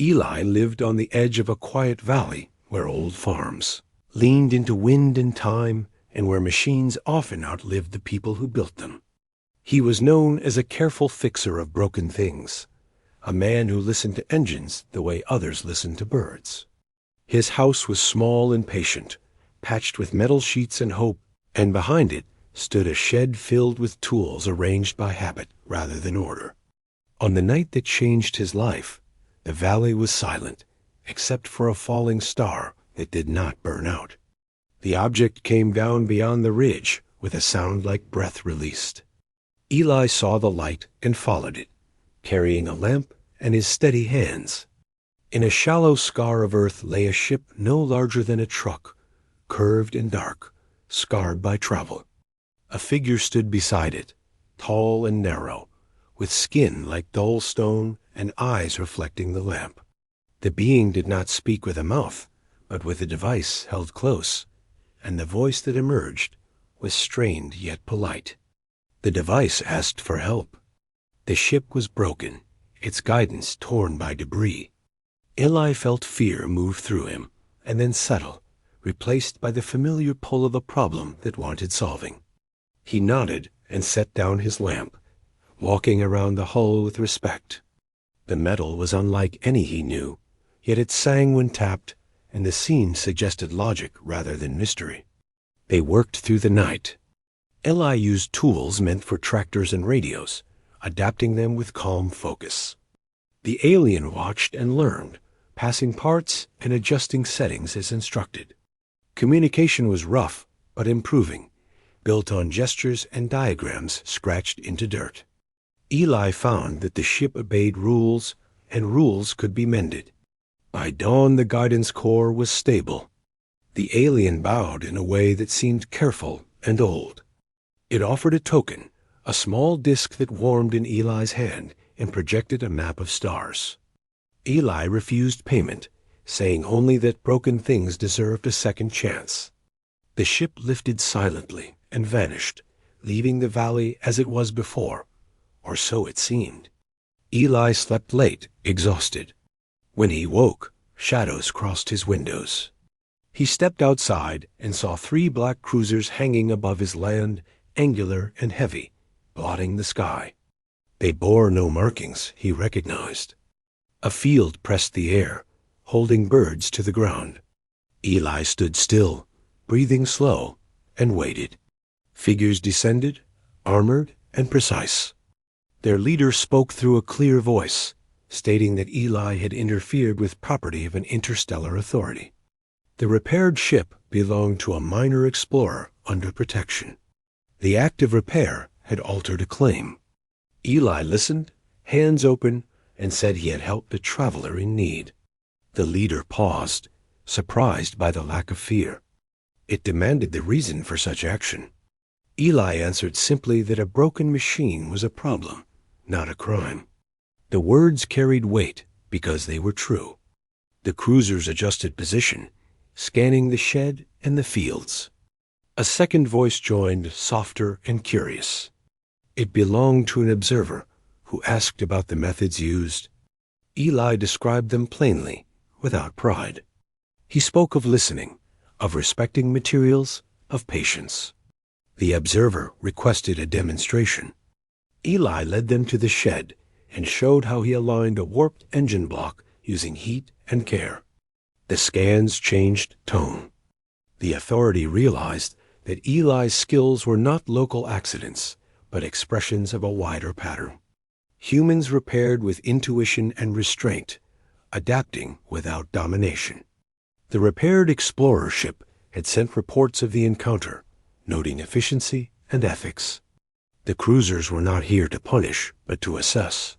Eli lived on the edge of a quiet valley where old farms leaned into wind and time, and where machines often outlived the people who built them. He was known as a careful fixer of broken things, a man who listened to engines the way others listened to birds. His house was small and patient, patched with metal sheets and hope, and behind it stood a shed filled with tools arranged by habit rather than order. On the night that changed his life, the valley was silent, except for a falling star that did not burn out. The object came down beyond the ridge with a sound like breath released. Eli saw the light and followed it, carrying a lamp and his steady hands. In a shallow scar of earth lay a ship no larger than a truck, curved and dark, scarred by travel. A figure stood beside it, tall and narrow, with skin like dull stone and eyes reflecting the lamp. The being did not speak with a mouth, but with a device held close, and the voice that emerged was strained yet polite. The device asked for help. The ship was broken, its guidance torn by debris. Eli felt fear move through him, and then settle, replaced by the familiar pull of a problem that wanted solving. He nodded and set down his lamp, walking around the hull with respect. The metal was unlike any he knew, yet it sang when tapped, and the scene suggested logic rather than mystery. They worked through the night. Eli used tools meant for tractors and radios, adapting them with calm focus. The alien watched and learned, passing parts and adjusting settings as instructed. Communication was rough, but improving, built on gestures and diagrams scratched into dirt. Eli found that the ship obeyed rules, and rules could be mended. By dawn, the guidance core was stable. The alien bowed in a way that seemed careful and old. It offered a token, a small disk that warmed in Eli's hand and projected a map of stars. Eli refused payment, saying only that broken things deserved a second chance. The ship lifted silently and vanished, leaving the valley as it was before, or so it seemed. Eli slept late, exhausted. When he woke, shadows crossed his windows. He stepped outside and saw 3 black cruisers hanging above his land, angular and heavy, blotting the sky. They bore no markings he recognized. A field pressed the air, holding birds to the ground. Eli stood still, breathing slow, and waited. Figures descended, armored and precise. Their leader spoke through a clear voice, stating that Eli had interfered with property of an interstellar authority. The repaired ship belonged to a minor explorer under protection. The act of repair had altered a claim. Eli listened, hands open, and said he had helped a traveler in need. The leader paused, surprised by the lack of fear. It demanded the reason for such action. Eli answered simply that a broken machine was a problem, not a crime. The words carried weight because they were true. The cruisers adjusted position, scanning the shed and the fields. A second voice joined, softer and curious. It belonged to an observer who asked about the methods used. Eli described them plainly, without pride. He spoke of listening, of respecting materials, of patience. The observer requested a demonstration. Eli led them to the shed and showed how he aligned a warped engine block using heat and care. The scans changed tone. The authority realized that Eli's skills were not local accidents, but expressions of a wider pattern. Humans repaired with intuition and restraint, adapting without domination. The repaired explorer ship had sent reports of the encounter, noting efficiency and ethics. The cruisers were not here to punish, but to assess.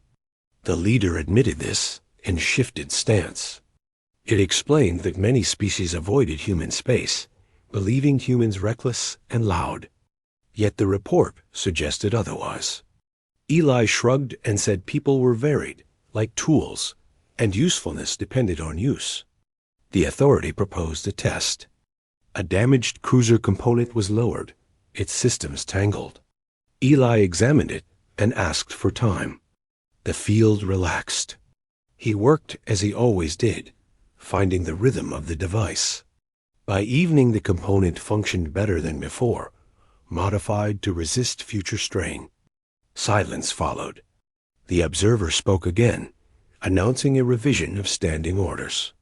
The leader admitted this and shifted stance. It explained that many species avoided human space, believing humans reckless and loud. Yet the report suggested otherwise. Eli shrugged and said people were varied, like tools, and usefulness depended on use. The authority proposed a test. A damaged cruiser component was lowered, its systems tangled. Eli examined it and asked for time. The field relaxed. He worked as he always did, finding the rhythm of the device. By evening, the component functioned better than before, modified to resist future strain. Silence followed. The observer spoke again, announcing a revision of standing orders.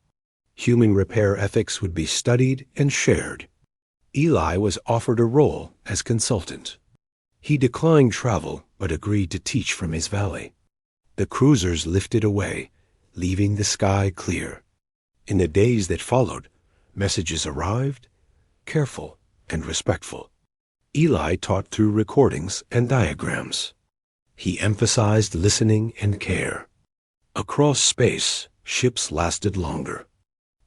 Human repair ethics would be studied and shared. Eli was offered a role as consultant. He declined travel, but agreed to teach from his valley. The cruisers lifted away, leaving the sky clear. In the days that followed, messages arrived, careful and respectful. Eli taught through recordings and diagrams. He emphasized listening and care. Across space, ships lasted longer.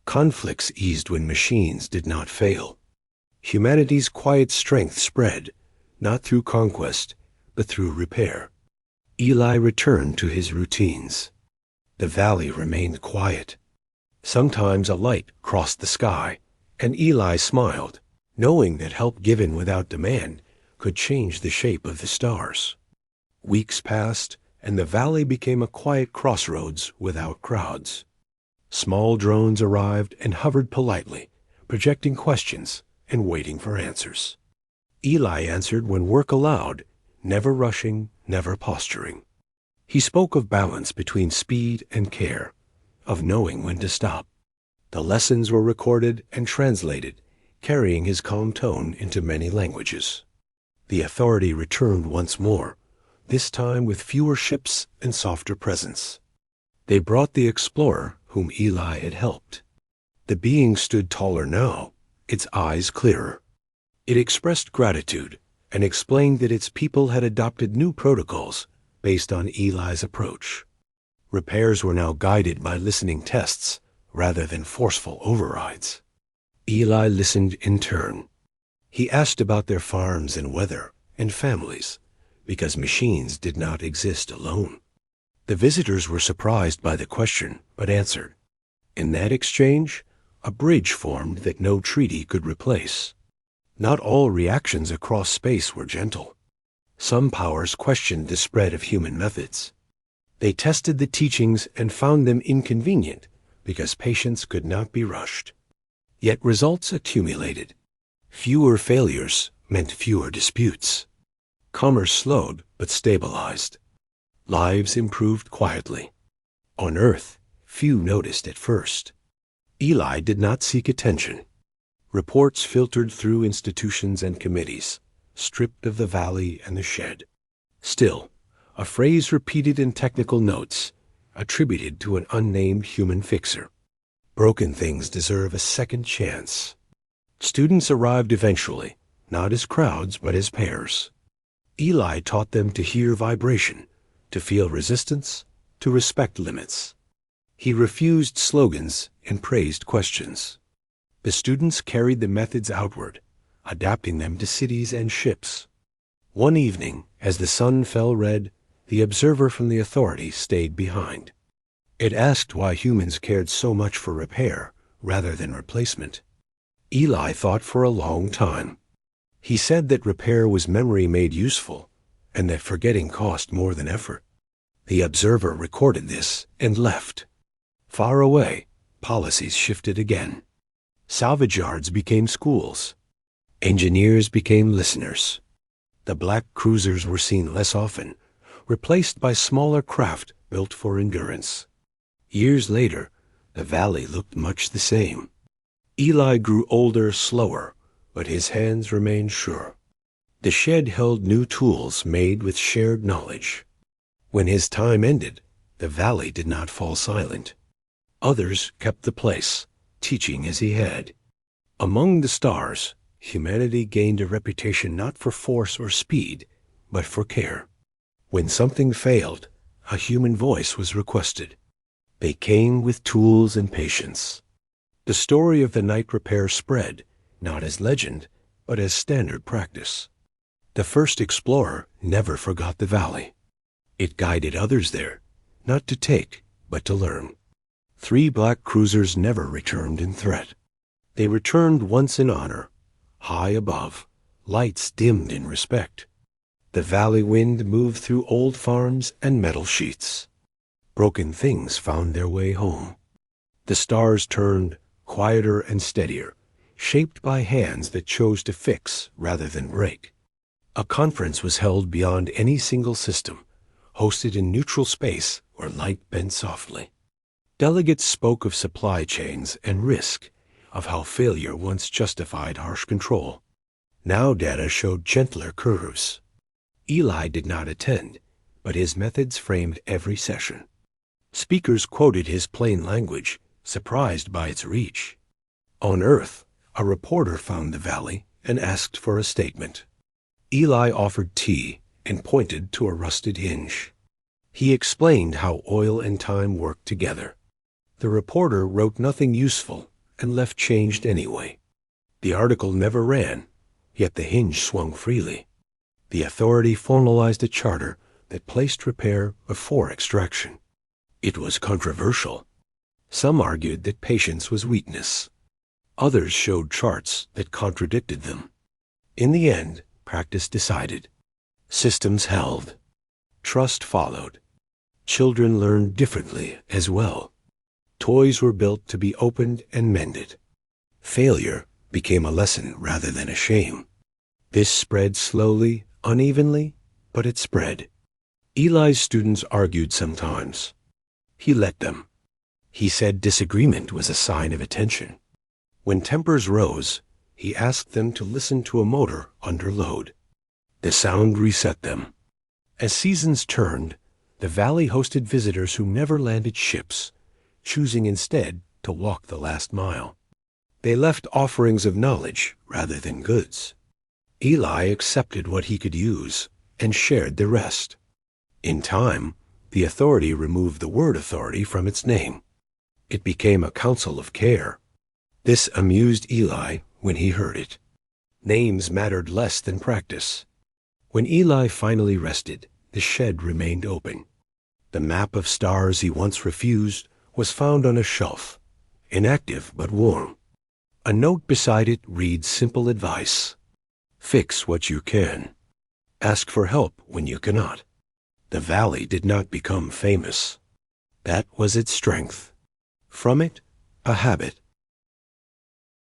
Conflicts eased when machines did not fail. Humanity's quiet strength spread, not through conquest, but through repair. Eli returned to his routines. The valley remained quiet. Sometimes a light crossed the sky, and Eli smiled, knowing that help given without demand could change the shape of the stars. Weeks passed, and the valley became a quiet crossroads without crowds. Small drones arrived and hovered politely, projecting questions and waiting for answers. Eli answered when work allowed, never rushing, never posturing. He spoke of balance between speed and care, of knowing when to stop. The lessons were recorded and translated, carrying his calm tone into many languages. The authority returned once more, this time with fewer ships and softer presence. They brought the explorer whom Eli had helped. The being stood taller now, its eyes clearer. It expressed gratitude and explained that its people had adopted new protocols based on Eli's approach. Repairs were now guided by listening tests rather than forceful overrides. Eli listened in turn. He asked about their farms and weather and families, because machines did not exist alone. The visitors were surprised by the question, but answered. In that exchange, a bridge formed that no treaty could replace. Not all reactions across space were gentle. Some powers questioned the spread of human methods. They tested the teachings and found them inconvenient because patience could not be rushed. Yet results accumulated. Fewer failures meant fewer disputes. Commerce slowed but stabilized. Lives improved quietly. On Earth, few noticed at first. Eli did not seek attention. Reports filtered through institutions and committees, stripped of the valley and the shed. Still, a phrase repeated in technical notes, attributed to an unnamed human fixer. Broken things deserve a second chance. Students arrived eventually, not as crowds but as pairs. Eli taught them to hear vibration, to feel resistance, to respect limits. He refused slogans and praised questions. The students carried the methods outward, adapting them to cities and ships. One evening, as the sun fell red, the observer from the authority stayed behind. It asked why humans cared so much for repair rather than replacement. Eli thought for a long time. He said that repair was memory made useful, and that forgetting cost more than effort. The observer recorded this and left. Far away, policies shifted again. Salvage yards became schools. Engineers became listeners. The black cruisers were seen less often, replaced by smaller craft built for endurance. Years later, the valley looked much the same. Eli grew older, slower, but his hands remained sure. The shed held new tools made with shared knowledge. When his time ended, the valley did not fall silent. Others kept the place, teaching as he had. Among the stars, humanity gained a reputation not for force or speed, but for care. When something failed, a human voice was requested. They came with tools and patience. The story of the night repair spread, not as legend, but as standard practice. The first explorer never forgot the valley. It guided others there, not to take, but to learn. 3 black cruisers never returned in threat. They returned once in honor, high above, lights dimmed in respect. The valley wind moved through old farms and metal sheets. Broken things found their way home. The stars turned quieter and steadier, shaped by hands that chose to fix rather than break. A conference was held beyond any single system, hosted in neutral space where light bent softly. Delegates spoke of supply chains and risk, of how failure once justified harsh control. Now data showed gentler curves. Eli did not attend, but his methods framed every session. Speakers quoted his plain language, surprised by its reach. On Earth, a reporter found the valley and asked for a statement. Eli offered tea and pointed to a rusted hinge. He explained how oil and time worked together. The reporter wrote nothing useful and left changed anyway. The article never ran, yet the hinge swung freely. The authority formalized a charter that placed repair before extraction. It was controversial. Some argued that patience was weakness. Others showed charts that contradicted them. In the end, practice decided. Systems held. Trust followed. Children learned differently as well. Toys were built to be opened and mended. Failure became a lesson rather than a shame. This spread slowly, unevenly, but it spread. Eli's students argued sometimes. He let them. He said disagreement was a sign of attention. When tempers rose, he asked them to listen to a motor under load. The sound reset them. As seasons turned, the valley hosted visitors who never landed ships, choosing instead to walk the last mile. They left offerings of knowledge rather than goods. Eli accepted what he could use and shared the rest. In time, the authority removed the word authority from its name. It became a council of care. This amused Eli when he heard it. Names mattered less than practice. When Eli finally rested, the shed remained open. The map of stars he once refused was found on a shelf, inactive but warm. A note beside it reads simple advice. Fix what you can. Ask for help when you cannot. The valley did not become famous. That was its strength. From it, a habit,